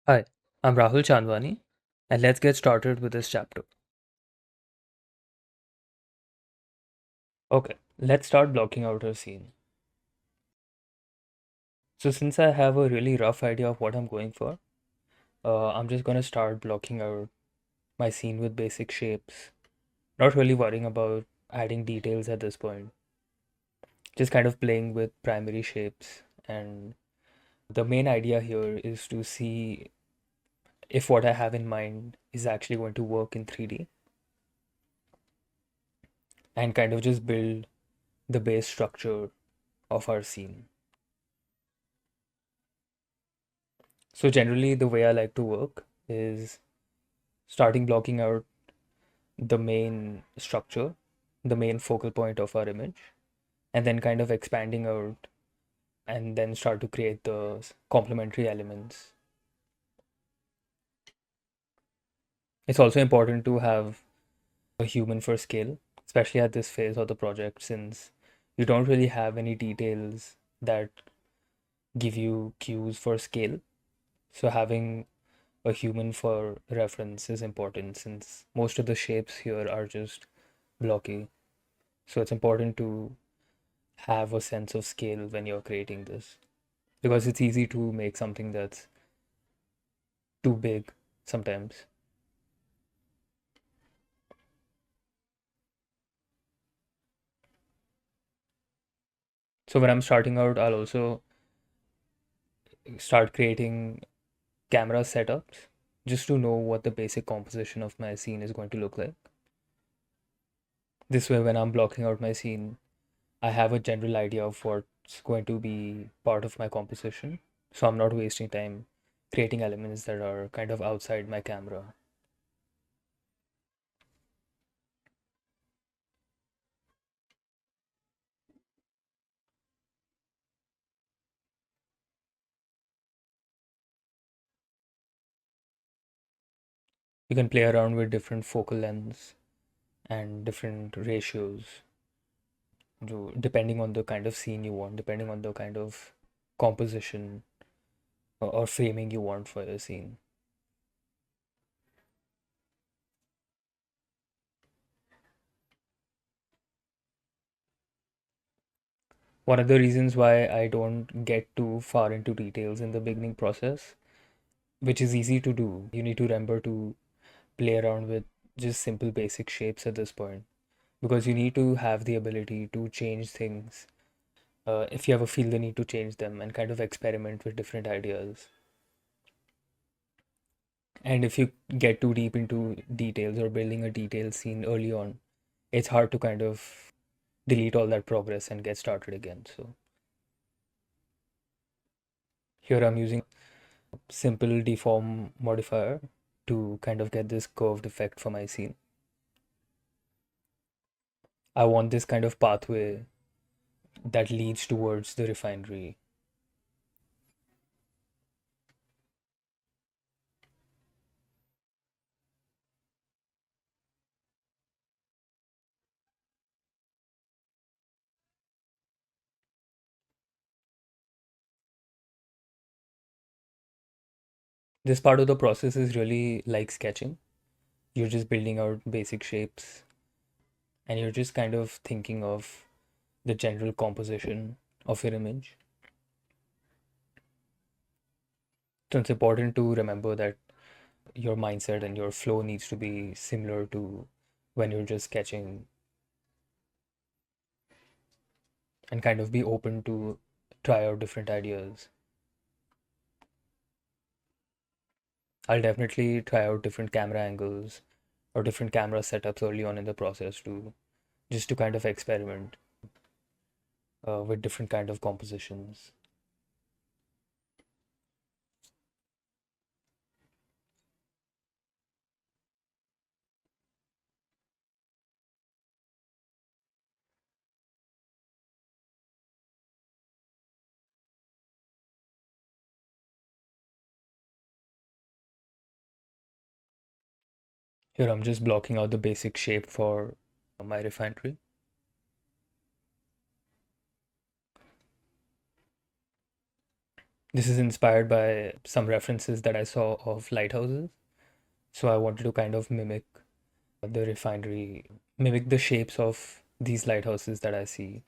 Hi, I'm Rahul Chandwani, and let's get started with this chapter. Okay, let's start blocking out our scene. So, since I have a really rough idea of what I'm going for, I'm just gonna start blocking out my scene with basic shapes, not really worrying about adding details at this point, just kind of playing with primary shapes. And the main idea here is to see if what I have in mind is actually going to work in 3D and kind of just build the base structure of our scene. So generally, the way I like to work is starting blocking out the main structure, the main focal point of our image, and then kind of expanding out and then start to create the complementary elements. It's also important to have a human for scale, especially at this phase of the project, since you don't really have any details that give you cues for scale. So having a human for reference is important since most of the shapes here are just blocky. So it's important to have a sense of scale when you're creating this because it's easy to make something that's too big sometimes. So when I'm starting out, I'll also start creating camera setups just to know what the basic composition of my scene is going to look like. This way, when I'm blocking out my scene, I have a general idea of what's going to be part of my composition. So I'm not wasting time creating elements that are kind of outside my camera. You can play around with different focal lengths and different ratios depending on the kind of scene you want, depending on the kind of composition or framing you want for your scene. One of the reasons why I don't get too far into details in the beginning process, which is easy to do, you need to remember to play around with just simple basic shapes at this point because you need to have the ability to change things if you ever feel the need to change them and kind of experiment with different ideas. And if you get too deep into details or building a detailed scene early on, it's hard to kind of delete all that progress and get started again. So here I'm using simple deform modifier to kind of get this curved effect for my scene. I want this kind of pathway that leads towards the refinery. This part of the process is really like sketching. You're just building out basic shapes and you're just kind of thinking of the general composition of your image. So it's important to remember that your mindset and your flow needs to be similar to when you're just sketching and kind of be open to try out different ideas. I'll definitely try out different camera angles or different camera setups early on in the process to just to kind of experiment with different kind of compositions. Here I'm just blocking out the basic shape for my refinery. This is inspired by some references that I saw of lighthouses. So I wanted to kind of the refinery, mimic the shapes of these lighthouses that I see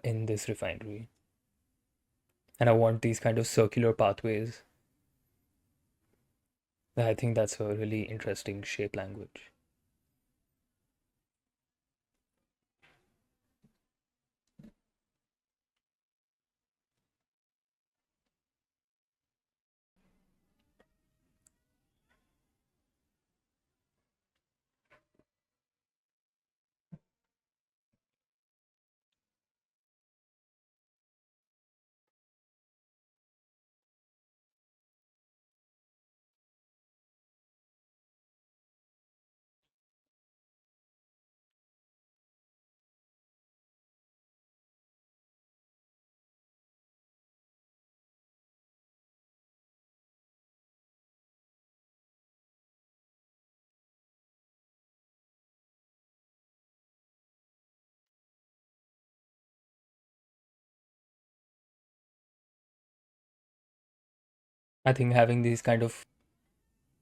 in this refinery. And I want these kind of circular pathways. I think that's a really interesting shape language. I think having these kind of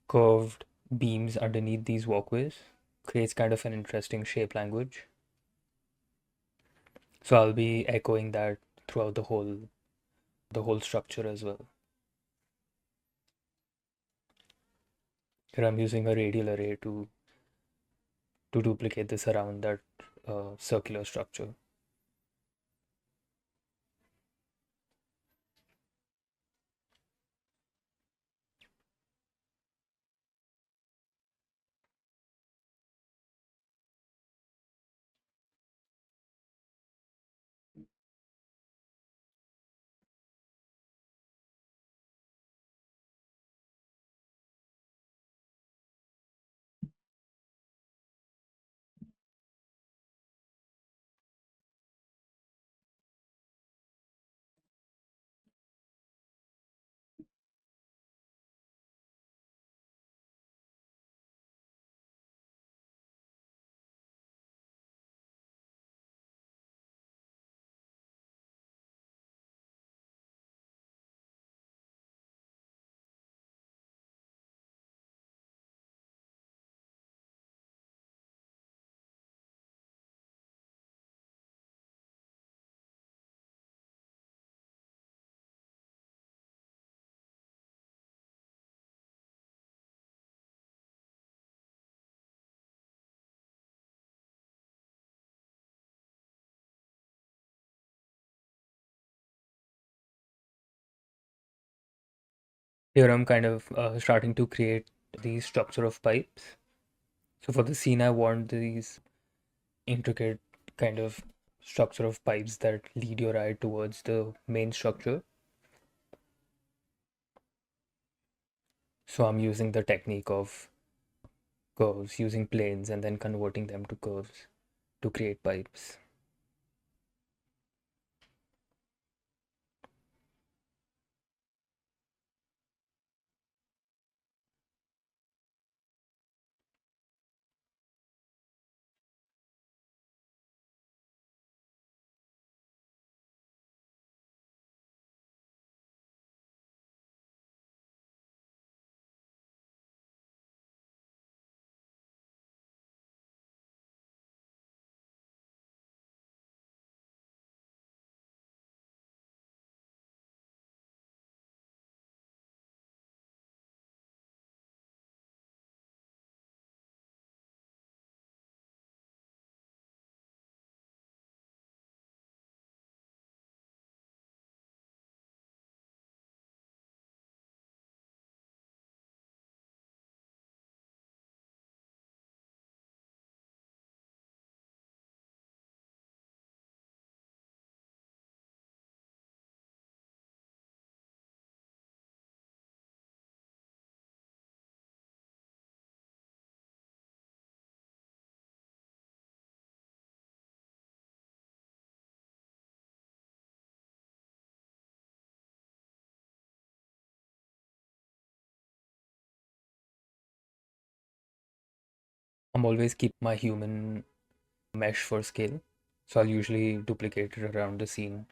curved beams underneath these walkways creates kind of an interesting shape language. So I'll be echoing that throughout the whole structure as well. Here I'm using a radial array to duplicate this around that circular structure. Here I'm kind of starting to create these structure of pipes. So for the scene, I want these intricate kind of structure of pipes that lead your eye towards the main structure. So I'm using the technique of curves, using planes and then converting them to curves to create pipes. I'm always keep my human mesh for scale. So I'll usually duplicate it around the scene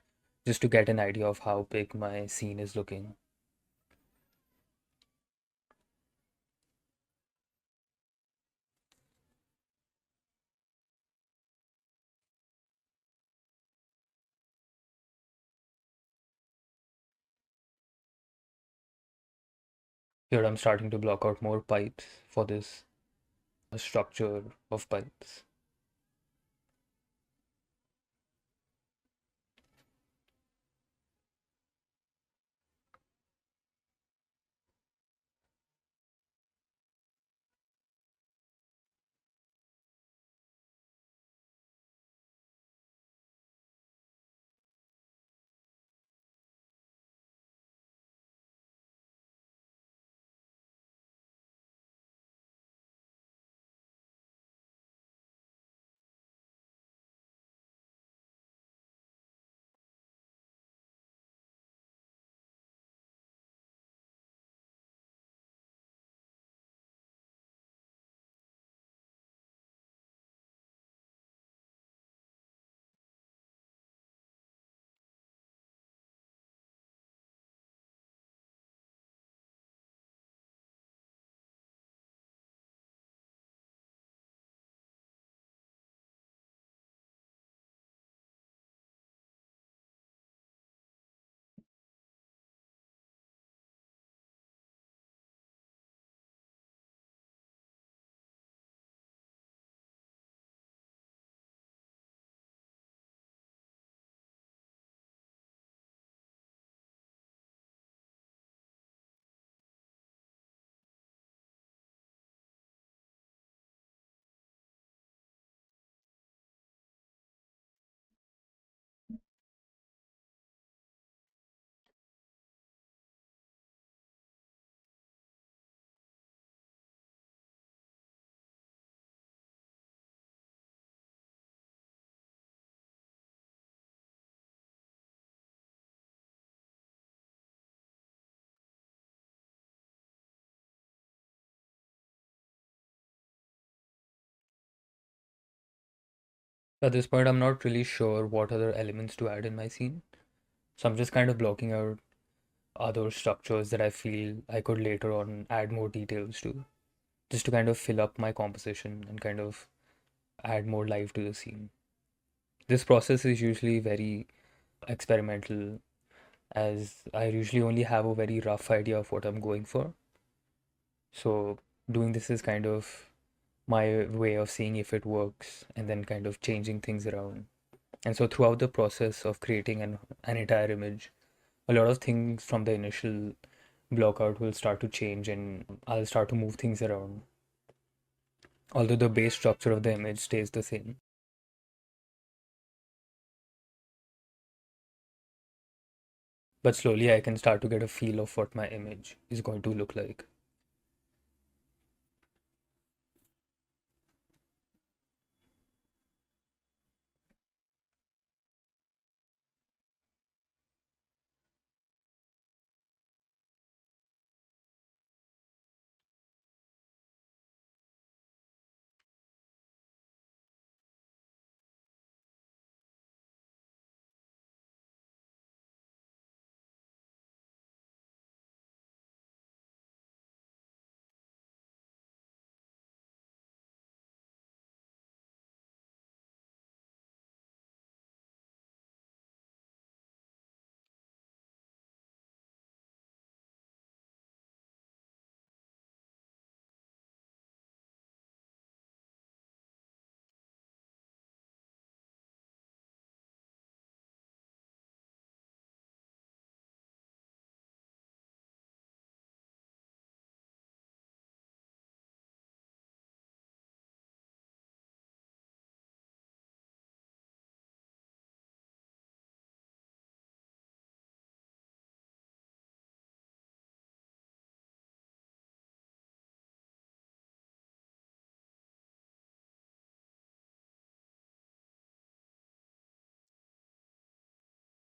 just to get an idea of how big my scene is looking. Here I'm starting to block out more pipes for this structure of pipes. At this point, I'm not really sure what other elements to add in my scene. So I'm just kind of blocking out other structures that I feel I could later on add more details to, just to kind of fill up my composition and kind of add more life to the scene. This process is usually very experimental, as I usually only have a very rough idea of what I'm going for. So doing this is kind of my way of seeing if it works and then kind of changing things around. And so throughout the process of creating an entire image, a lot of things from the initial blockout will start to change and I'll start to move things around. Although the base structure of the image stays the same. But slowly I can start to get a feel of what my image is going to look like.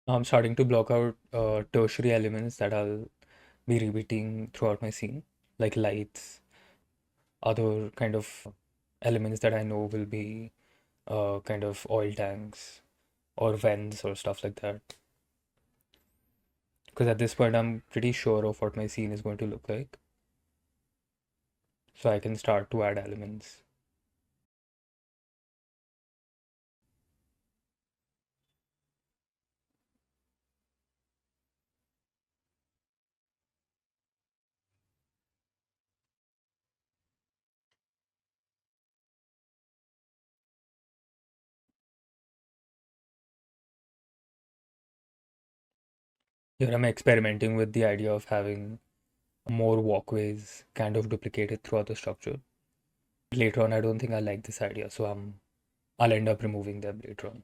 I'm starting to block out tertiary elements that I'll be repeating throughout my scene, like lights, other kind of elements that I know will be kind of oil tanks or vents or stuff like that. Because at this point, I'm pretty sure of what my scene is going to look like. So I can start to add elements. Here I'm experimenting with the idea of having more walkways kind of duplicated throughout the structure. Later on, I don't think I like this idea, so I'll end up removing them later on.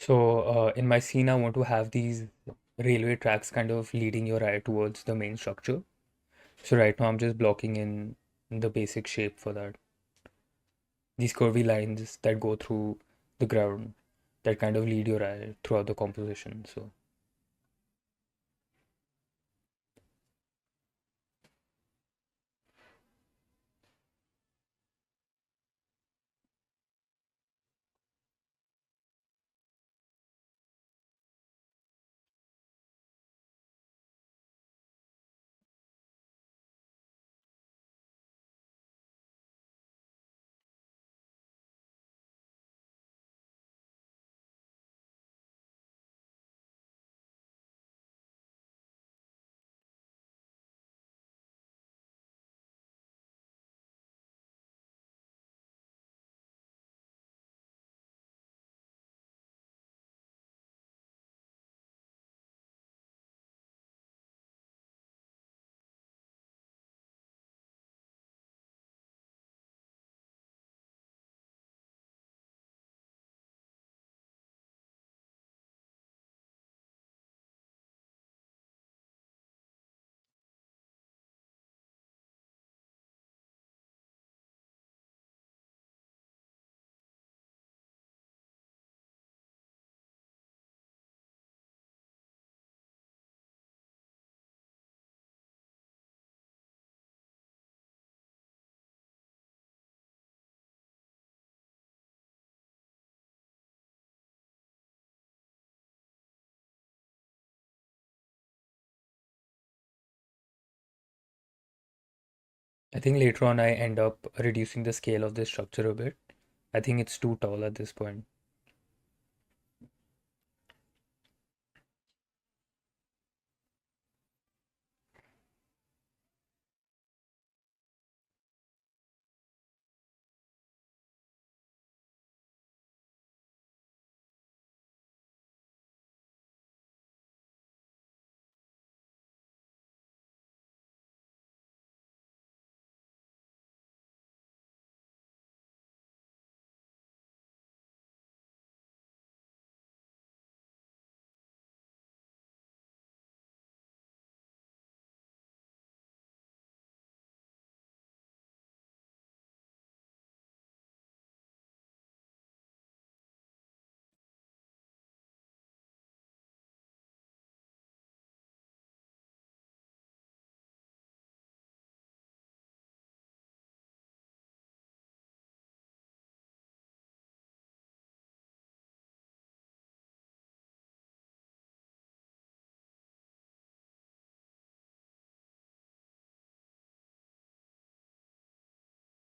So in my scene, I want to have these railway tracks kind of leading your eye towards the main structure. So right now I'm just blocking in the basic shape for that. These curvy lines that go through the ground that kind of lead your eye throughout the composition. So I think later on I end up reducing the scale of this structure a bit. I think it's too tall at this point.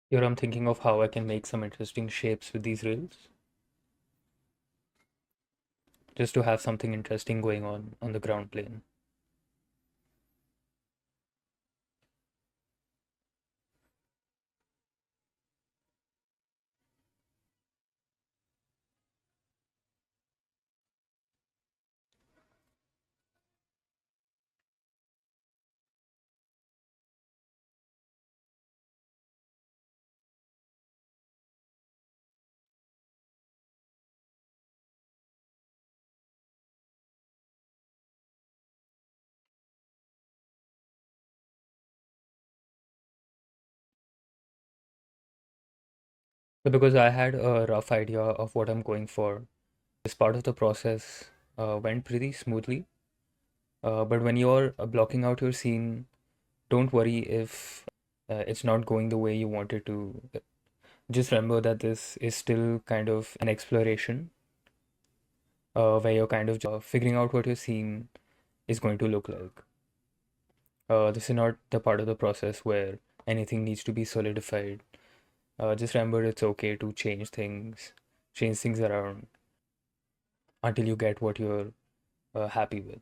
Here I'm thinking of how I can make some interesting shapes with these rails, just to have something interesting going on the ground plane. So because I had a rough idea of what I'm going for, this part of the process went pretty smoothly. But when you're blocking out your scene, don't worry if it's not going the way you want it to. Just remember that this is still kind of an exploration where you're kind of figuring out what your scene is going to look like. This is not the part of the process where anything needs to be solidified. Just remember it's okay to change things around until you get what you're happy with.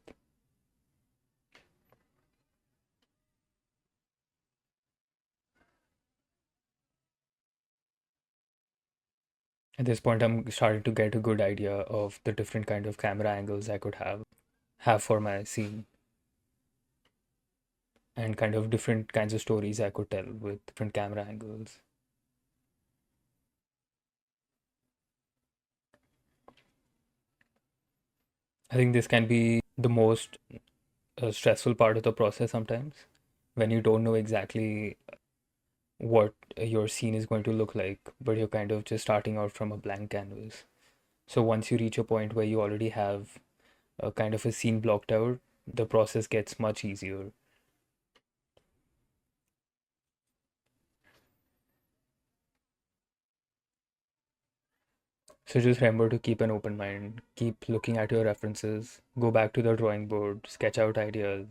At this point, I'm starting to get a good idea of the different kind of camera angles I could have for my scene, and kind of different kinds of stories I could tell with different camera angles. I think this can be the most stressful part of the process sometimes, when you don't know exactly what your scene is going to look like, but you're kind of just starting out from a blank canvas. So once you reach a point where you already have a kind of a scene blocked out, the process gets much easier. So just remember to keep an open mind, keep looking at your references, go back to the drawing board, sketch out ideas.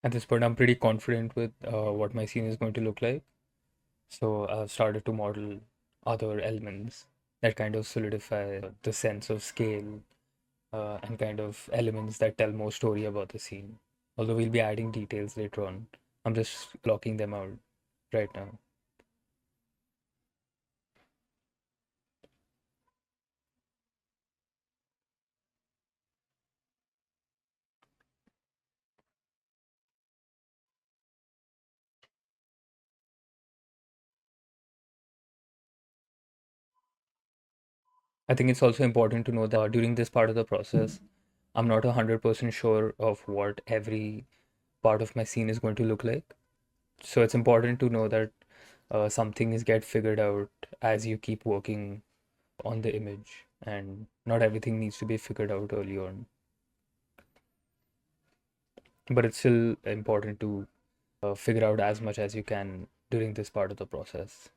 At this point, I'm pretty confident with what my scene is going to look like. So I've started to model other elements that kind of solidify the sense of scale and kind of elements that tell more story about the scene. Although we'll be adding details later on, I'm just blocking them out right now. I think it's also important to know that during this part of the process, I'm not 100% sure of what every part of my scene is going to look like. So it's important to know that some things get figured out as you keep working on the image, and not everything needs to be figured out early on. But it's still important to figure out as much as you can during this part of the process.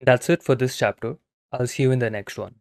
That's it for this chapter. I'll see you in the next one.